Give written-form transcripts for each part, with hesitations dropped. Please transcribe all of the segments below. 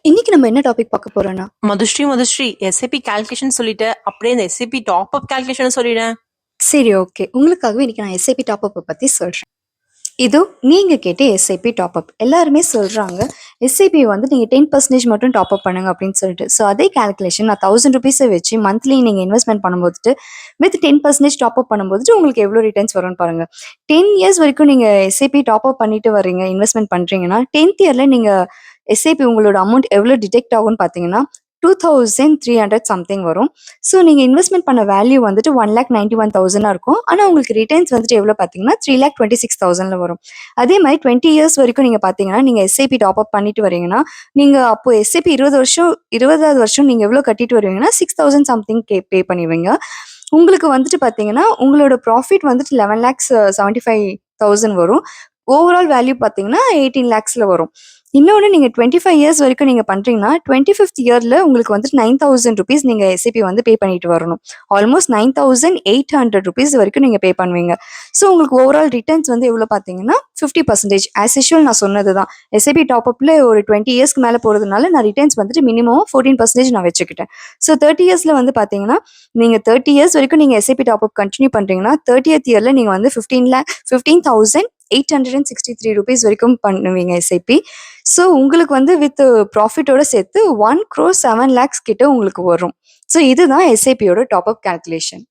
இன்னைக்கு நம்ம என்ன டாபிக் பார்க்க போறோம்னா மதுஸ்ரீ எஸ்ஏபி கால்குலேஷன் சொல்லிட்டு அப்படியே இந்த எஸ்ஏபி டாப் அப் கால்குலேஷன் சொல்லிடுறேன். சரி, ஓகே. உங்களுக்காகவே இன்னைக்கு நான் எஸ்ஐபி டாப் அப் பத்தி சொல்றேன். இதோ நீங்க கேட்ட எஸ்ஐபி டாப் அப் எல்லாருமே சொல்றாங்க. எஸ்ஐபி வந்து நீங்க 10% மட்டும் டாப் அப் பண்ணுங்க அப்படின்னு சொல்லிட்டு. ஸோ அதே கால்குலேஷன் நான் 1000 வச்சு மந்த்லி நீங்க இன்வெஸ்ட்மெண்ட் பண்ணும்போது வித் 10% டாப் அப் பண்ணும்போது உங்களுக்கு எவ்வளோ ரிட்டர்ன்ஸ் வரும்னு பாருங்க. 10 இயர்ஸ் வரைக்கும் நீங்க எஸ்ஐபி டாப் அப் பண்ணிட்டு வர்றீங்க, இன்வெஸ்ட்மெண்ட் பண்றீங்கன்னா 10th இயர்ல நீங்க எஸ்ஐபி உங்களோட அமௌண்ட் எவ்வளோ டிடெக்ட் ஆகும்னு பார்த்தீங்கன்னா 2300 சம்திங் வரும். ஸோ நீங்கள் இன்வெஸ்ட்மெண்ட் பண்ண வேல்யூ வந்துட்டு 1,91,000 இருக்கும். ஆனால் உங்களுக்கு ரிட்டர்ன்ஸ் வந்துட்டு எவ்வளோ பார்த்தீங்கன்னா 3,26,000 வரும். அதே மாதிரி 20 இயர்ஸ் வரைக்கும் நீங்கள் பார்த்தீங்கன்னா நீங்கள் எஸ்ஐபி டாப் அப் பண்ணிட்டு வரீங்கன்னா நீங்கள் அப்போ எஸ்ஐபி 20வது வருஷம் நீங்கள் எவ்வளோ கட்டிட்டு வருவீங்கன்னா 6,000 சம்திங் பே பண்ணுவீங்க. உங்களுக்கு வந்துட்டு பார்த்தீங்கன்னா உங்களோட ப்ராஃபிட் வந்துட்டு 11,75,000 வரும். ஓவரால் வேல்யூ பார்த்தீங்கன்னா 18 lakhsல வரும். இன்னொன்று நீங்கள் 25 இயர்ஸ் வரைக்கும் நீங்கள் பண்ணுறீங்கன்னா 25th இயரில் உங்களுக்கு வந்துட்டு 9,000 rupees நீங்கள் எஸ்ஐபி வந்து பே பண்ணிட்டு வரணும். ஆல்மோஸ்ட் 9,800 rupees வரைக்கும் நீங்கள் பே பண்ணுவீங்க. ஸோ உங்களுக்கு ஓவரால் ரிட்டர்ன்ஸ் வந்து எவ்வளோ பார்த்தீங்கன்னா 50%. ஆஸ் யூஷுவல் நான் சொன்னது தான். எஸ்ஐபி டாப் அப்பில் ஒரு 20 இயர்ஸ்க்கு மேலே போகிறதுனால நான் ரிட்டர்ன்ஸ் வந்துட்டு மினிமம் 14% நான் வச்சுக்கிட்டேன். ஸோ 30 இயர்ஸில் வந்து பார்த்தீங்கன்னா நீங்கள் 30 இயர்ஸ் வரைக்கும் நீங்கள் எஸ்ஐபி டாப் அப் கண்டினியூ பண்ணுறீங்கன்னா 30th இயரில் நீங்கள் வந்து 15,863 rupees வரைக்கும் பண்ணுவீங்க எஸ்ஐபி. ஸோ உங்களுக்கு வந்து வித் ப்ராஃபிட்டோட சேர்த்து 1,07 lakhs கிட்ட உங்களுக்கு வரும். ஸோ இதுதான் எஸ்ஐபியோட டாப் அப் கால்குலேஷன்.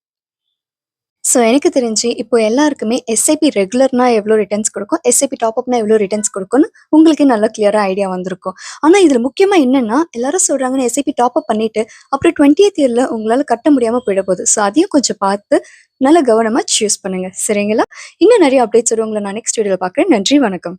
ஸோ எனக்கு தெரிஞ்சு இப்போ எல்லாருக்குமே எஸ்ஐபி ரெகுலர்னா எவ்வளோ ரிட்டர்ன்ஸ் கொடுக்கும், எஸ்ஐபி டாப் அப்னா எவ்வளோ ரிட்டர்ன்ஸ் கொடுக்கும்னு உங்களுக்கு நல்லா கிளியராக ஐடியா வந்திருக்கும். ஆனால் இதில் முக்கியமாக என்னென்னா எல்லாரும் சொல்கிறாங்கன்னு எஸ்ஐபி டாப் அப் பண்ணிவிட்டு அப்புறம் 20th இயரில் உங்களால் கட்ட முடியாமல் போயிட போகுது. ஸோ அதையும் கொஞ்சம் பார்த்து நல்ல கவனமாக சூஸ் பண்ணுங்கள், சரிங்களா? இன்னும் நிறைய அப்டேட்ஸ் வரும். உங்களை நான் நெக்ஸ்ட் வீடியோவில் பார்க்குறேன். நன்றி, வணக்கம்.